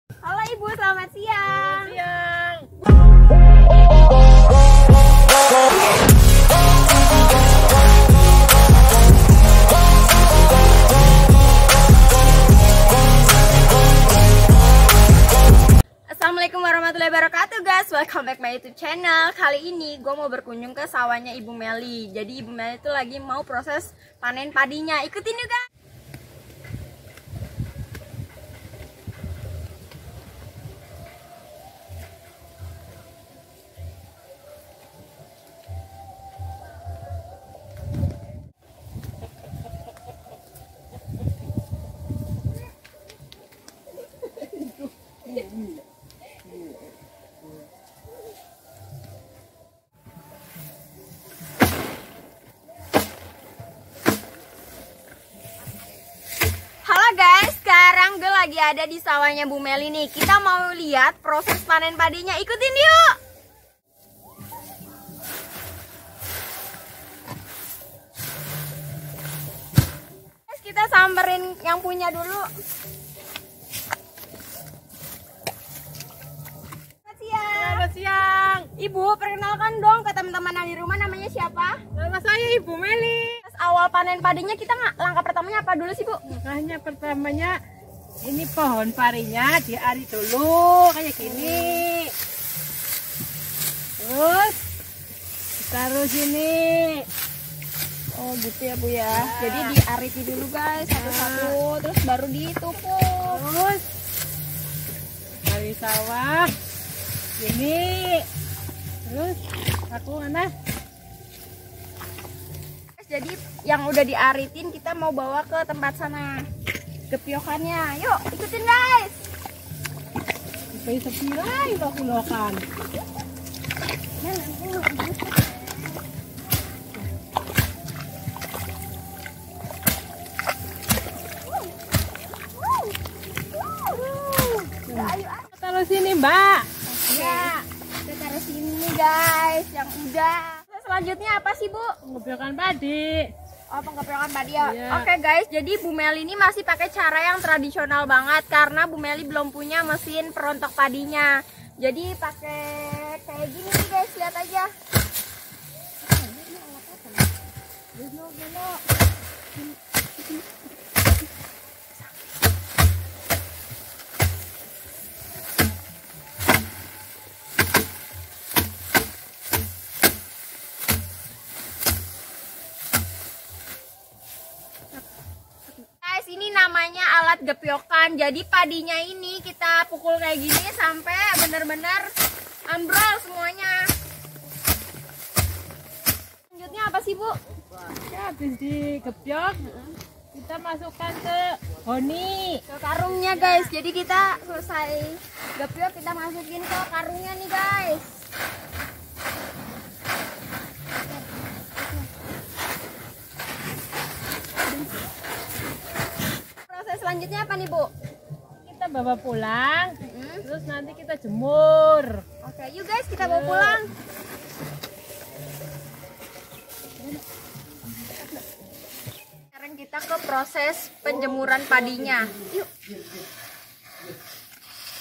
Halo Ibu, selamat siang. Selamat siang. Assalamualaikum warahmatullahi wabarakatuh guys. Welcome back my YouTube channel. Kali ini gue mau berkunjung ke sawahnya Ibu Meli. Jadi Ibu Meli itu lagi mau proses panen padinya. Ikutin yuk guys. Sekarang gue lagi ada di sawahnya Bu Meli nih. Kita mau lihat proses panen padinya. Ikutin yuk. Guys, kita samperin yang punya dulu. Selamat siang. Selamat siang. Ibu, perkenalkan dong ke teman-teman yang di rumah, namanya siapa? Nama saya Ibu Meli. Awal panen padinya kita langkah pertamanya apa dulu sih Bu? Makanya pertamanya ini pohon parinya diarit dulu kayak gini. Terus taruh sini. Oh gitu ya Bu ya. Jadi diariti dulu guys satu-satu, terus baru ditumpuk. Terus dari sawah ini. Terus aku mana? Jadi yang udah diaritin kita mau bawa ke tempat sana, gepiokannya. Yuk ikutin guys. Bisa sepirai lokan. Taruh sini Mbak. Ya, kita taruh sini guys. Yang udah. Selanjutnya apa sih Bu? Pengepiakan padi. Oh, pengepiakan padi ya. Iya. Oke guys, jadi Bu Meli ini masih pakai cara yang tradisional banget karena Bu Meli belum punya mesin perontok padinya. Jadi pakai kayak gini nih guys, lihat aja. Ini namanya alat gepiokan. Jadi padinya ini kita pukul kayak gini sampai benar-benar ambrol semuanya. Selanjutnya apa sih Bu? Ya, habis digepiok kita masukkan ke honi, Ke karungnya guys. Jadi kita selesai gepiok kita masukin ke karungnya nih guys. Selanjutnya apa nih Bu? kita bawa pulang. Terus nanti kita jemur. Oke, yuk guys kita bawa pulang. Sekarang kita ke proses penjemuran padinya. Yuk.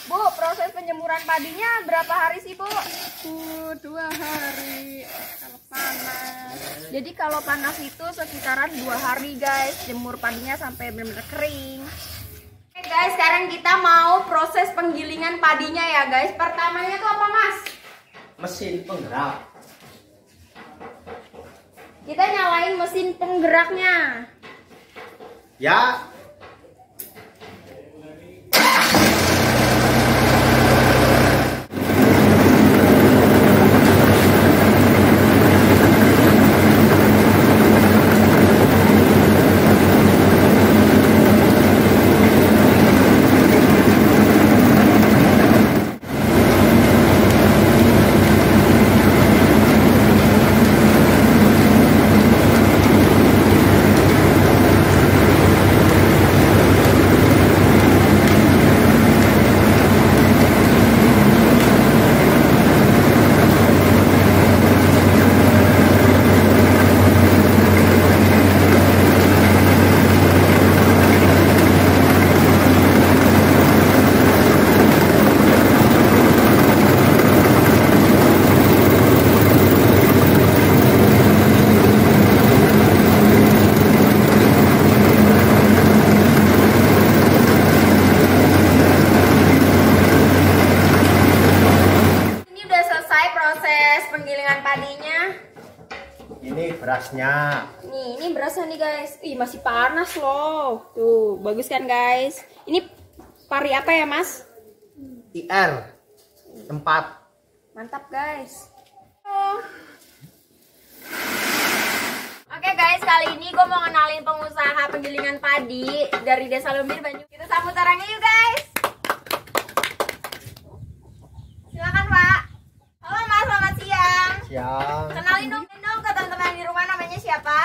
Bu, proses penjemuran padinya berapa hari sih Bu? 2 hari kalau panas. Jadi kalau panas itu sekitaran 2 hari guys, jemur padinya sampai benar-benar kering. Oke guys, sekarang kita mau proses penggilingan padinya ya guys. Pertamanya tuh apa Mas? Mesin penggerak. Kita nyalain mesin penggeraknya. Ya. berasnya. Nih, ini berasnya nih guys. Ih, masih panas loh. Tuh, bagus kan guys? Ini pari apa ya, Mas? IR tempat. Mantap guys. Oke guys, kali ini gue mau kenalin pengusaha penggilingan padi dari Desa Lumbir, Banyu. Kita sambut orangnya yuk guys. Silakan Pak. Halo Mas, selamat siang. Siang. Kenalin dong ke teman-teman di rumah, namanya siapa?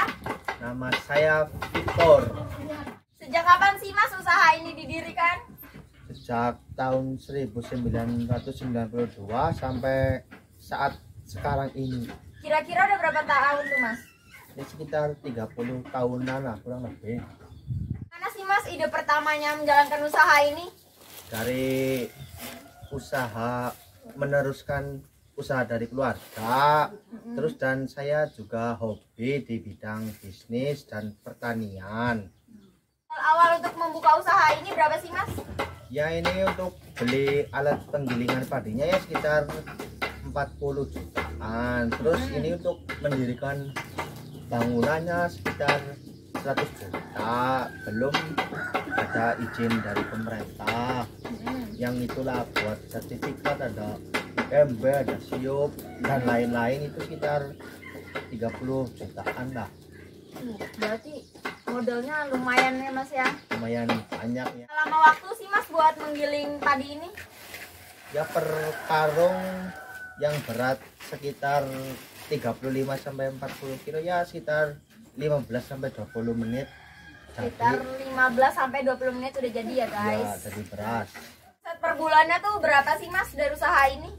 Nama saya Victor. Sejak kapan sih Mas usaha ini didirikan? Sejak tahun 1992 sampai saat sekarang ini. Kira-kira udah berapa tahun tuh Mas? Ini sekitar 30 tahunan lah kurang lebih. Mana sih Mas ide pertamanya menjalankan usaha ini? Dari usaha meneruskan usaha dari keluarga, terus dan saya juga hobi di bidang bisnis dan pertanian. Awal untuk membuka usaha ini berapa sih Mas? Ya ini untuk beli alat penggilingan padinya ya sekitar 40 jutaan. Terus ini untuk mendirikan bangunannya sekitar 100 juta. Belum ada izin dari pemerintah. Yang itulah buat sertifikat, ada IMB, ada SIUP dan lain-lain, itu sekitar 30 jutaan lah. Berarti modalnya lumayan ya Mas ya? Lumayan banyak ya. Lama waktu sih Mas buat menggiling padi ini? Ya per karung yang berat sekitar 35 sampai 40 kilo ya sekitar 15 sampai 20 menit. Sekitar 15 sampai 20 menit udah jadi ya guys. Ya, dari beras. Per bulannya tuh berapa sih Mas dari usaha ini?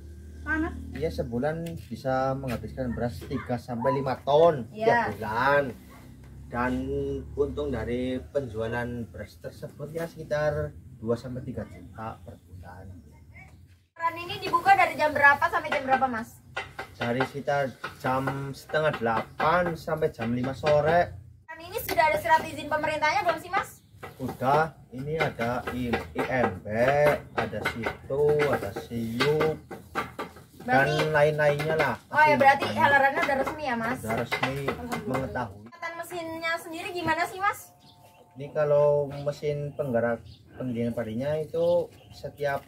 Ya sebulan bisa menghabiskan beras 3 sampai 5 ton Ya. tiap bulan. Dan untung dari penjualan beras tersebut ya sekitar 2 sampai 3 juta per bulan. Peran ini dibuka dari jam berapa sampai jam berapa Mas? Dari sekitar jam setengah 8 sampai jam 5 sore. Peran ini sudah ada surat izin pemerintahnya belum sih Mas? Udah, ini ada IMB, ada SITU, ada SIUP, dan Berarti lain-lainnya lah. oh ya berarti halarannya udah resmi ya Mas? Sudah resmi mengetahui. Perawatan mesinnya sendiri gimana sih Mas? Ini kalau mesin penggerak penggilingan padinya itu setiap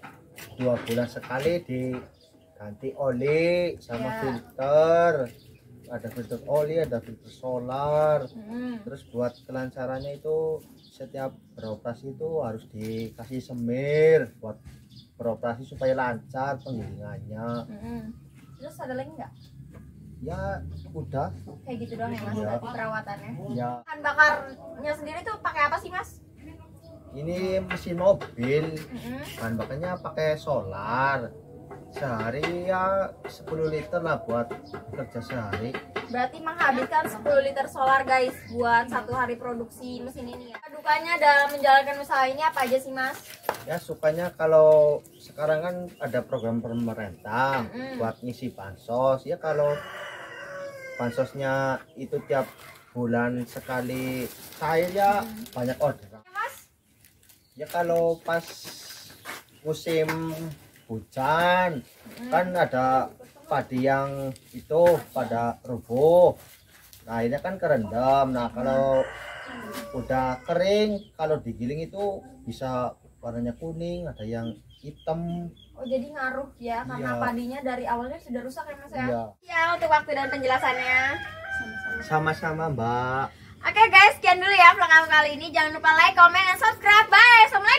2 bulan sekali diganti oli sama Ya. filter. Ada filter oli, ada filter solar. Terus buat kelancarannya itu setiap beroperasi itu harus dikasih semir buat beroperasi supaya lancar penggilingannya. Terus ada lagi nggak? Ya udah Kayak gitu doang ya Mas, Ya. berarti perawatannya. ya. Bahan bakarnya sendiri tuh pakai apa sih Mas? Ini mesin mobil, bahan bakarnya pakai solar. Sehari ya 10 liter lah buat kerja sehari. Berarti menghabiskan 10 liter solar guys buat satu hari produksi mesin ini ya. Dukanya dalam menjalankan usaha ini apa aja sih Mas? Ya sukanya kalau sekarang kan ada program pemerintah buat ngisi bansos. Ya kalau bansosnya itu tiap bulan sekali cair ya banyak order. Ya, Mas? Ya kalau pas musim hujan kan ada padi yang itu pada rubuh. Nah ini kan kerendam. Nah kalau udah kering, kalau digiling itu bisa warnanya kuning, ada yang hitam. Oh jadi ngaruh ya karena Iya. padinya dari awalnya sudah rusak ya Mas ya? Iya. Ya untuk waktu dan penjelasannya. Sama-sama Mbak. Oke guys, sekian dulu ya vlog aku kali ini. Jangan lupa like, comment, dan subscribe. Bye. Assalamualaikum.